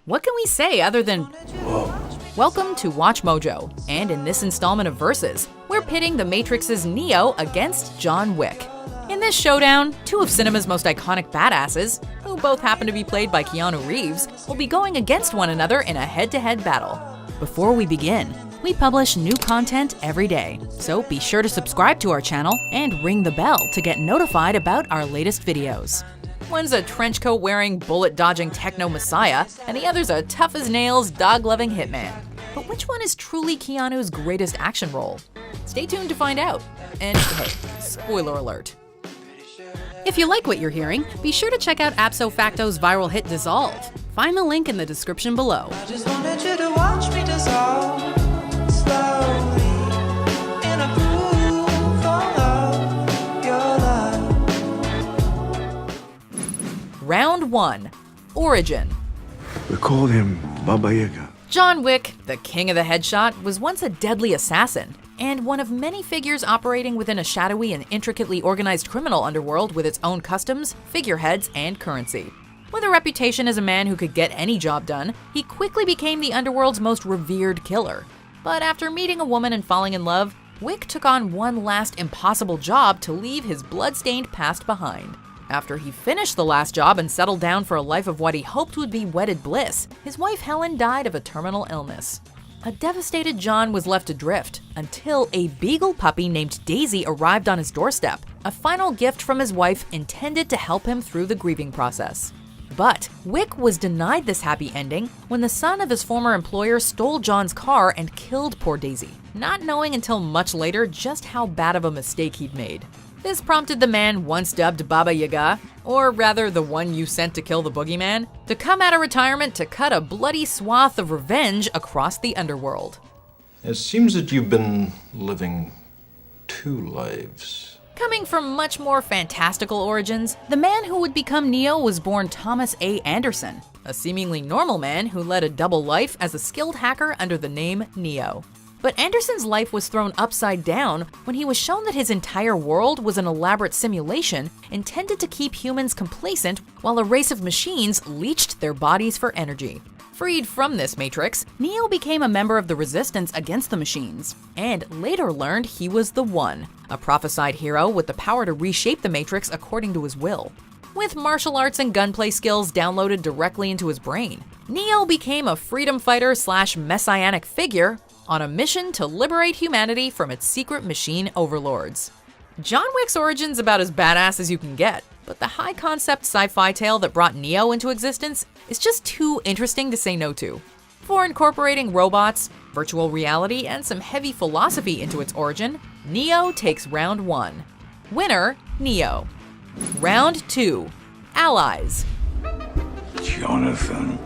What can we say other than whoa? Welcome to WatchMojo, and in this installment of Versus, we're pitting the Matrix's Neo against John Wick. In this showdown, two of cinema's most iconic badasses, who both happen to be played by Keanu Reeves, will be going against one another in a head-to-head battle. Before we begin, we publish new content every day, so be sure to subscribe to our channel and ring the bell to get notified about our latest videos. One's a trench coat wearing, bullet dodging techno messiah, and the other's a tough as nails, dog loving hitman. But which one is truly Keanu's greatest action role? Stay tuned to find out. And hey, spoiler alert. If you like what you're hearing, be sure to check out Apso Facto's viral hit Dissolve. Find the link in the description below. I just wanted you to watch me dissolve slowly in a pool of your love. Round 1. Origin. We called him Baba Yaga. John Wick, the king of the headshot, was once a deadly assassin, and one of many figures operating within a shadowy and intricately organized criminal underworld with its own customs, figureheads, and currency. With a reputation as a man who could get any job done, he quickly became the underworld's most revered killer. But after meeting a woman and falling in love, Wick took on one last impossible job to leave his blood-stained past behind. After he finished the last job and settled down for a life of what he hoped would be wedded bliss, his wife Helen died of a terminal illness. A devastated John was left adrift until a beagle puppy named Daisy arrived on his doorstep, a final gift from his wife intended to help him through the grieving process. But Wick was denied this happy ending when the son of his former employer stole John's car and killed poor Daisy, not knowing until much later just how bad of a mistake he'd made. This prompted the man once dubbed Baba Yaga, or rather the one you sent to kill the boogeyman, to come out of retirement to cut a bloody swath of revenge across the underworld. It seems that you've been living two lives. Coming from much more fantastical origins, the man who would become Neo was born Thomas A. Anderson, a seemingly normal man who led a double life as a skilled hacker under the name Neo. But Anderson's life was thrown upside down when he was shown that his entire world was an elaborate simulation intended to keep humans complacent while a race of machines leached their bodies for energy. Freed from this matrix, Neo became a member of the resistance against the machines, and later learned he was the One, a prophesied hero with the power to reshape the matrix according to his will. With martial arts and gunplay skills downloaded directly into his brain, Neo became a freedom fighter / messianic figure on a mission to liberate humanity from its secret machine overlords. John Wick's origin's about as badass as you can get, but the high-concept sci-fi tale that brought Neo into existence is just too interesting to say no to. For incorporating robots, virtual reality, and some heavy philosophy into its origin, Neo takes round 1. Winner, Neo. Round 2. Allies. Jonathan.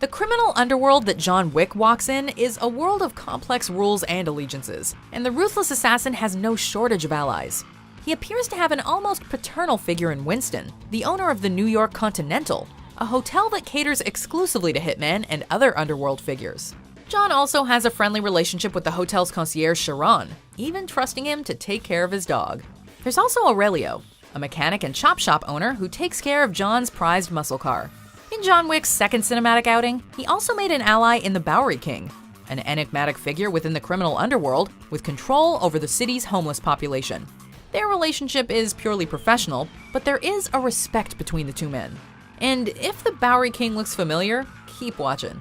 The criminal underworld that John Wick walks in is a world of complex rules and allegiances, and the ruthless assassin has no shortage of allies. He appears to have an almost paternal figure in Winston, the owner of the New York Continental, a hotel that caters exclusively to hitmen and other underworld figures. John also has a friendly relationship with the hotel's concierge Sharon, even trusting him to take care of his dog. There's also Aurelio, a mechanic and chop shop owner who takes care of John's prized muscle car. In John Wick's second cinematic outing, he also made an ally in the Bowery King, an enigmatic figure within the criminal underworld with control over the city's homeless population. Their relationship is purely professional, but there is a respect between the two men. And if the Bowery King looks familiar, keep watching.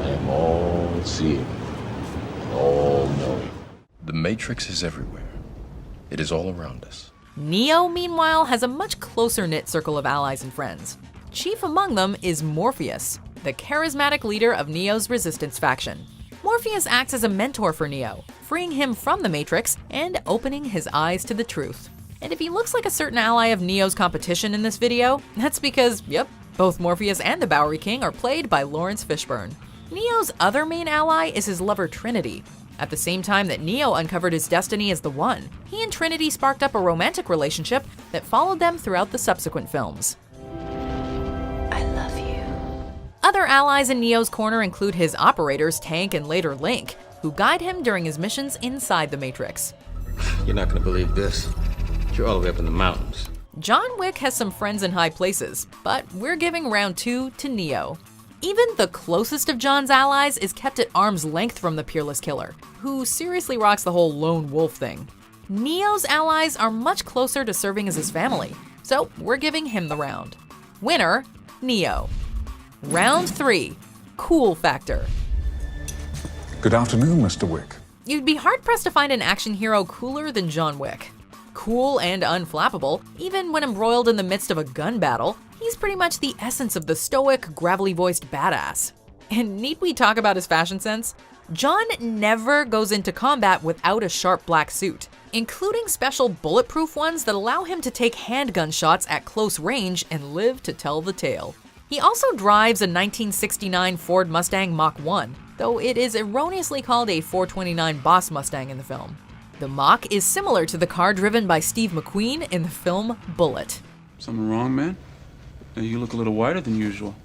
I am all-seeing, all-knowing. The Matrix is everywhere. It is all around us. Neo, meanwhile, has a much closer-knit circle of allies and friends. Chief among them is Morpheus, the charismatic leader of Neo's resistance faction. Morpheus acts as a mentor for Neo, freeing him from the Matrix and opening his eyes to the truth. And if he looks like a certain ally of Neo's competition in this video, that's because, yep, both Morpheus and the Bowery King are played by Lawrence Fishburne. Neo's other main ally is his lover Trinity. At the same time that Neo uncovered his destiny as the One, he and Trinity sparked up a romantic relationship that followed them throughout the subsequent films. I love you. Other allies in Neo's corner include his operators Tank and later Link, who guide him during his missions inside the Matrix. You're not gonna believe this. You're all the way up in the mountains. John Wick has some friends in high places, but we're giving round 2 to Neo. Even the closest of John's allies is kept at arm's length from the peerless killer, who seriously rocks the whole lone wolf thing. Neo's allies are much closer to serving as his family, so we're giving him the round. Winner, Neo. Round 3, cool factor. Good afternoon, Mr. Wick. You'd be hard-pressed to find an action hero cooler than John Wick. Cool and unflappable, even when embroiled in the midst of a gun battle, he's pretty much the essence of the stoic, gravelly-voiced badass. And need we talk about his fashion sense? John never goes into combat without a sharp black suit, including special bulletproof ones that allow him to take handgun shots at close range and live to tell the tale. He also drives a 1969 Ford Mustang Mach 1, though it is erroneously called a 429 Boss Mustang in the film. The Mach is similar to the car driven by Steve McQueen in the film Bullet. Something wrong, man? You look a little whiter than usual.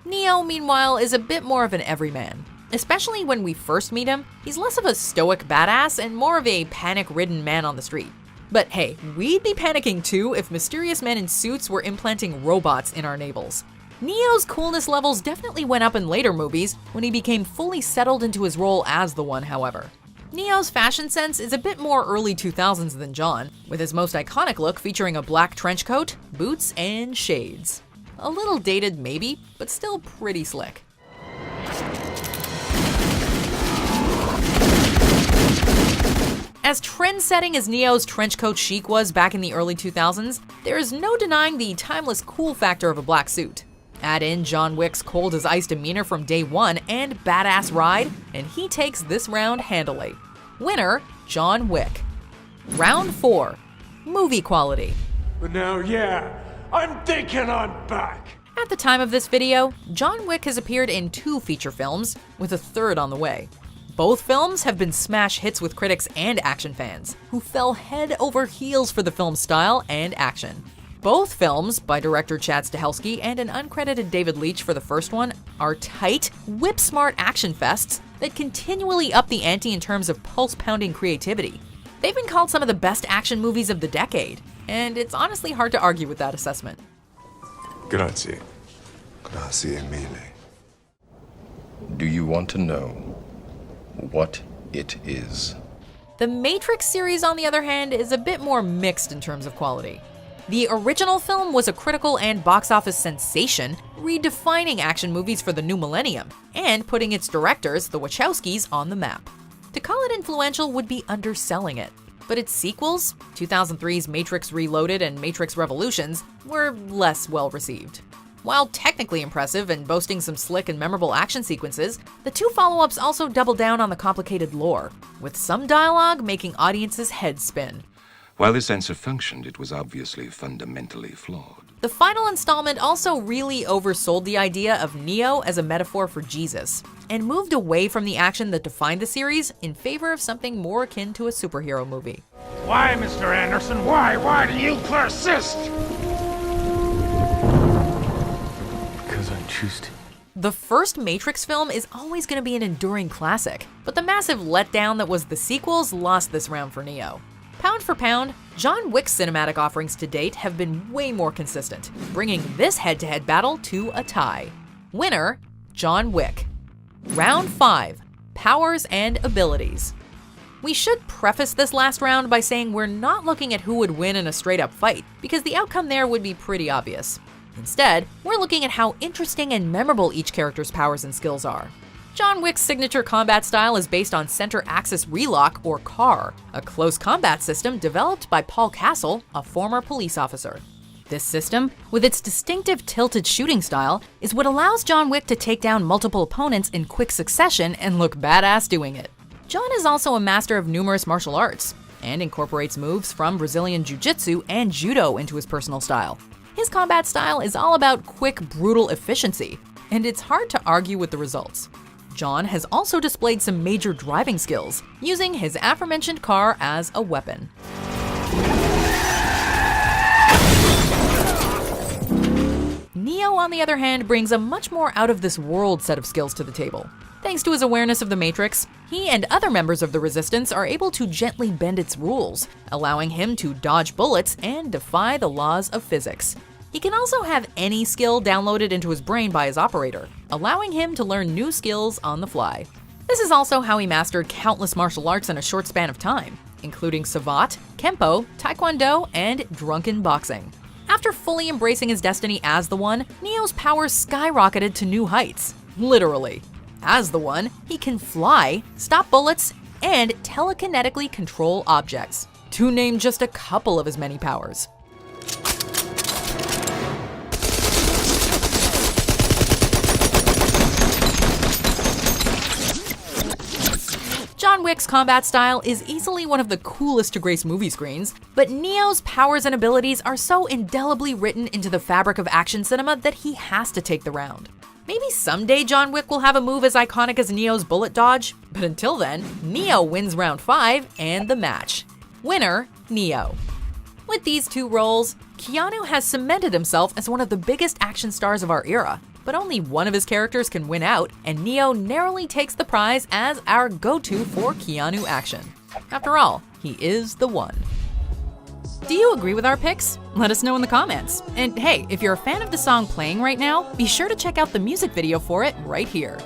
Neo, meanwhile, is a bit more of an everyman. Especially when we first meet him, he's less of a stoic badass and more of a panic-ridden man on the street. But hey, we'd be panicking too if mysterious men in suits were implanting robots in our navels. Neo's coolness levels definitely went up in later movies when he became fully settled into his role as the one, however. Neo's fashion sense is a bit more early 2000s than John, with his most iconic look featuring a black trench coat, boots, and shades. A little dated maybe, but still pretty slick. As trend-setting as Neo's trench coat chic was back in the early 2000s, there is no denying the timeless cool factor of a black suit. Add in John Wick's cold-as-ice demeanor from day one and badass ride, and he takes this round handily. Winner, John Wick. Round 4, movie quality. But now, yeah, I'm thinking I'm back. At the time of this video, John Wick has appeared in 2 feature films, with a third on the way. Both films have been smash hits with critics and action fans, who fell head over heels for the film's style and action. Both films, by director Chad Stahelski and an uncredited David Leitch for the first one, are tight, whip-smart action fests that continually up the ante in terms of pulse-pounding creativity. They've been called some of the best action movies of the decade, and it's honestly hard to argue with that assessment. Grazie. Grazie mille. Do you want to know what it is? The Matrix series, on the other hand, is a bit more mixed in terms of quality. The original film was a critical and box office sensation, redefining action movies for the new millennium, and putting its directors, the Wachowskis, on the map. To call it influential would be underselling it, but its sequels, 2003's Matrix Reloaded and Matrix Revolutions, were less well received. While technically impressive and boasting some slick and memorable action sequences, the 2 follow-ups also double down on the complicated lore, with some dialogue making audiences' heads spin. While this answer functioned, it was obviously fundamentally flawed. The final installment also really oversold the idea of Neo as a metaphor for Jesus, and moved away from the action that defined the series in favor of something more akin to a superhero movie. Why, Mr. Anderson? Why? Why do you persist? Because I choose to. The first Matrix film is always going to be an enduring classic, but the massive letdown that was the sequels lost this round for Neo. Pound for pound, John Wick's cinematic offerings to date have been way more consistent, bringing this head-to-head battle to a tie. Winner, John Wick. Round 5, powers and abilities. We should preface this last round by saying we're not looking at who would win in a straight-up fight, because the outcome there would be pretty obvious. Instead, we're looking at how interesting and memorable each character's powers and skills are. John Wick's signature combat style is based on center axis relock, or CAR, a close combat system developed by Paul Castle, a former police officer. This system, with its distinctive tilted shooting style, is what allows John Wick to take down multiple opponents in quick succession and look badass doing it. John is also a master of numerous martial arts, and incorporates moves from Brazilian Jiu-Jitsu and Judo into his personal style. His combat style is all about quick, brutal efficiency, and it's hard to argue with the results. John has also displayed some major driving skills, using his aforementioned car as a weapon. Neo, on the other hand, brings a much more out-of-this-world set of skills to the table. Thanks to his awareness of the Matrix, he and other members of the Resistance are able to gently bend its rules, allowing him to dodge bullets and defy the laws of physics. He can also have any skill downloaded into his brain by his operator, allowing him to learn new skills on the fly. This is also how he mastered countless martial arts in a short span of time, including Savate, Kempo, Taekwondo, and drunken boxing. After fully embracing his destiny as the One, Neo's powers skyrocketed to new heights. Literally. As the One, he can fly, stop bullets, and telekinetically control objects, to name just a couple of his many powers. John Wick's combat style is easily one of the coolest to grace movie screens, but Neo's powers and abilities are so indelibly written into the fabric of action cinema that he has to take the round. Maybe someday John Wick will have a move as iconic as Neo's bullet dodge, but until then, Neo wins round 5 and the match. Winner, Neo. With these two roles, Keanu has cemented himself as one of the biggest action stars of our era, but only one of his characters can win out, and Neo narrowly takes the prize as our go-to for Keanu action. After all, he is the One. Do you agree with our picks? Let us know in the comments. And hey, if you're a fan of the song playing right now, be sure to check out the music video for it right here.